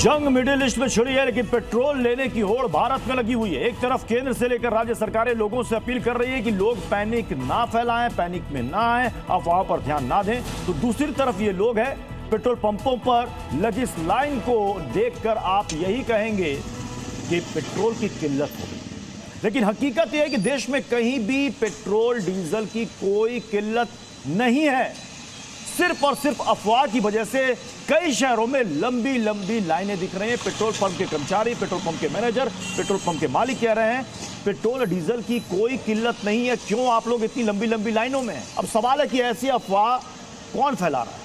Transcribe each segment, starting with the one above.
जंग middle east में छिड़ी है, लेकिन पेट्रोल लेने की होड़ भारत में लगी हुई है। एक तरफ केंद्र से लेकर राज्य सरकारें लोगों से अपील कर रही है कि लोग पैनिक ना फैलाएं, पैनिक में ना आए, अफवाहों पर ध्यान ना दें। तो दूसरी तरफ ये लोग हैं, पेट्रोल पंपों पर लगी इस लाइन को देखकर आप यही कहेंगे कि पेट्रोल की किल्लत हो गई। लेकिन हकीकत यह है कि देश में कहीं भी पेट्रोल डीजल की कोई किल्लत नहीं है। सिर्फ और सिर्फ अफवाह की वजह से कई शहरों में लंबी लंबी लाइनें दिख रही हैं। पेट्रोल पंप के कर्मचारी, पेट्रोल पंप के मैनेजर, पेट्रोल पंप के मालिक कह रहे हैं पेट्रोल डीजल की कोई किल्लत नहीं है, क्यों आप लोग इतनी लंबी लंबी लाइनों में हैं? अब सवाल है कि ऐसी अफवाह कौन फैला रहा है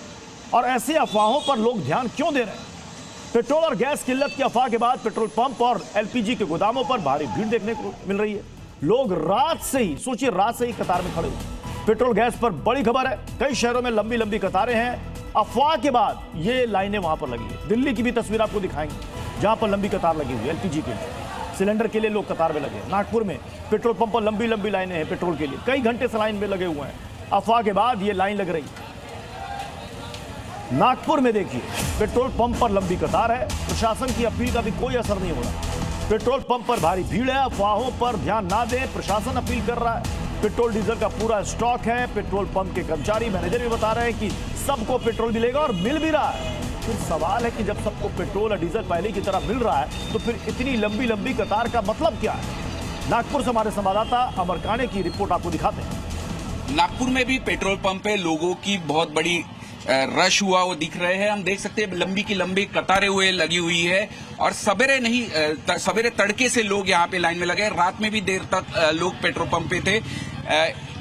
और ऐसी अफवाहों पर लोग ध्यान क्यों दे रहे हैं? पेट्रोल और गैस किल्लत की अफवाह के बाद पेट्रोल पंप और एलपीजी के गोदामों पर भारी भीड़ देखने को मिल रही है। लोग रात से ही, सोचिए, रात से ही कतार में खड़े हुए। पेट्रोल गैस पर बड़ी खबर है, कई शहरों में लंबी लंबी कतारें हैं। अफवाह के बाद ये लाइनें वहां पर लगी है। दिल्ली की भी तस्वीर आपको दिखाएंगे, जहां पर लंबी कतार लगी हुई है एलपीजी के लिए, सिलेंडर के लिए लोग कतार में लगे हैं। नागपुर में पेट्रोल पंप पर लंबी लंबी लाइनें हैं पेट्रोल के लिए, कई घंटे से लाइन में लगे हुए हैं। अफवाह के बाद ये लाइन लग रही है। नागपुर में देखिए, पेट्रोल पंप पर लंबी कतार है, प्रशासन की अपील का भी कोई असर नहीं हो रहा। पेट्रोल पंप पर भारी भीड़ है, अफवाहों पर ध्यान ना दें, प्रशासन अपील कर रहा है। पेट्रोल डीजल का पूरा स्टॉक है। पेट्रोल पंप के कर्मचारी, मैनेजर भी बता रहे हैं कि सबको पेट्रोल मिलेगा और मिल भी रहा है। फिर सवाल है कि जब सबको पेट्रोल और डीजल पहले की तरह मिल रहा है तो फिर इतनी लंबी लंबी कतार का मतलब क्या है? नागपुर से हमारे संवाददाता अमर काने की रिपोर्ट आपको दिखाते हैं। नागपुर में भी पेट्रोल पंप पे लोगों की बहुत बड़ी रश हुआ वो दिख रहे हैं। हम देख सकते हैं लंबी की लंबी कतारें हुए लगी हुई है और सवेरे नहीं, सवेरे तड़के से लोग यहाँ पे लाइन में लगे। रात में भी देर तक लोग पेट्रोल पंप पे थे।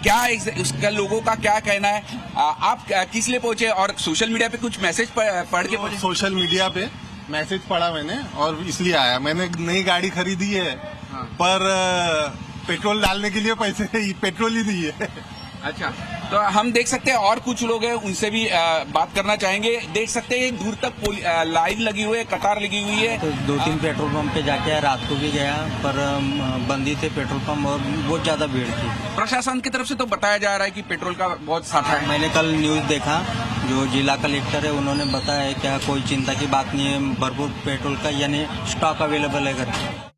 क्या उसका लोगों का क्या कहना है? आप किस लिए पहुंचे और सोशल मीडिया पे कुछ मैसेज पढ़ के पहुंचे? सोशल मीडिया पे मैसेज पढ़ा मैंने और इसलिए आया। मैंने नई गाड़ी खरीदी है, हाँ। पर पेट्रोल डालने के लिए पैसे पेट्रोल ही नहीं है। अच्छा, तो हम देख सकते हैं और कुछ लोग हैं, उनसे भी बात करना चाहेंगे। देख सकते हैं दूर तक लाइन लगी हुई है, कतार लगी हुई है। तो 2-3 पेट्रोल पंप पे जाके आया, रात को भी गया, पर बंदी थे पेट्रोल पंप और बहुत ज्यादा भीड़ थी। प्रशासन की तरफ से तो बताया जा रहा है कि पेट्रोल का बहुत साठा है। मैंने कल न्यूज देखा, जो जिला कलेक्टर है उन्होंने बताया क्या कोई चिंता की बात नहीं है, भरपूर पेट्रोल का यानी स्टॉक अवेलेबल है घर पे।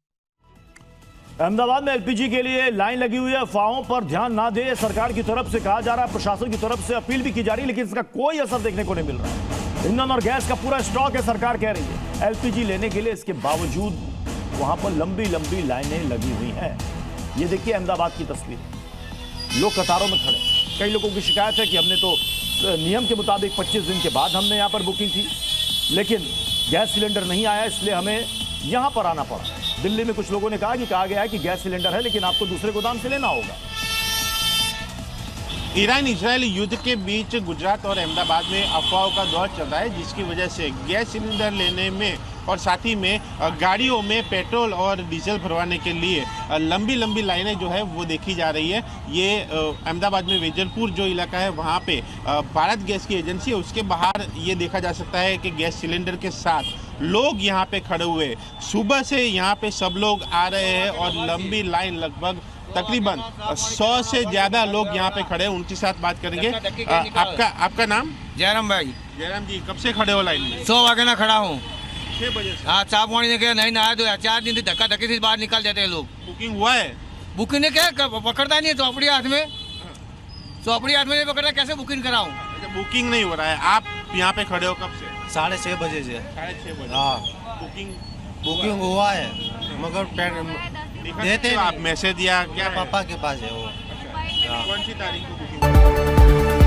अहमदाबाद में एलपीजी के लिए लाइन लगी हुई है, अफवाहों पर ध्यान ना दे, सरकार की तरफ से कहा जा रहा है, प्रशासन की तरफ से अपील भी की जा रही है, लेकिन इसका कोई असर देखने को नहीं मिल रहा है। ईंधन और गैस का पूरा स्टॉक है, सरकार कह रही है एलपीजी लेने के लिए, इसके बावजूद वहां पर लंबी लंबी लाइनें लगी हुई हैं। ये देखिए अहमदाबाद की तस्वीर, लोग कतारों में खड़े। कई लोगों की शिकायत है कि हमने तो नियम के मुताबिक 25 दिन के बाद हमने यहाँ पर बुकिंग की, लेकिन गैस सिलेंडर नहीं आया, इसलिए हमें यहाँ पर आना पड़ा। दिल्ली में कुछ लोगों ने कहा गया है कि गैस सिलेंडर है, लेकिन आपको दूसरे गोदाम से लेना होगा। ईरान इजरायल युद्ध के बीच गुजरात और अहमदाबाद में अफवाहों का दौर चल रहा है, जिसकी वजह से गैस सिलेंडर लेने में और साथ ही में गाड़ियों में पेट्रोल और डीजल भरवाने के लिए लंबी लंबी लाइनें जो है वो देखी जा रही है। ये अहमदाबाद में वेजलपुर जो इलाका है वहाँ पे भारत गैस की एजेंसी है, उसके बाहर ये देखा जा सकता है कि गैस सिलेंडर के साथ लोग यहाँ पे खड़े हुए। सुबह से यहाँ पे सब लोग आ रहे हैं और लंबी लाइन, लगभग तकरीबन 100 से ज्यादा लोग यहाँ पे खड़े हैं। उनके साथ बात करेंगे। आपका नाम? जयराम भाई। जयराम जी, कब से खड़े हो लाइन में? 100 वागे ना खड़ा हूँ। 6 बजे से? हाँ, चाप पानी ने क्या नहीं नहाया तो 4 दिन से धक्का धक्की से बाहर निकल जाते हैं लोग। बुकिंग हुआ है? बुकिंग ने क्या पकड़ता नहीं है, चौपड़ी हाथ में, चौपड़ी हाथ में नहीं पकड़ता, कैसे बुकिंग कराऊँ? बुकिंग नहीं हो रहा है। आप यहाँ पे खड़े हो कब से? 6:30 बजे से। 6:30 बजे? हाँ, बुकिंग हुआ है मगर देते आप मैसेज या क्या? पापा के पास है वो। कौन सी तारीख को बुकिंग?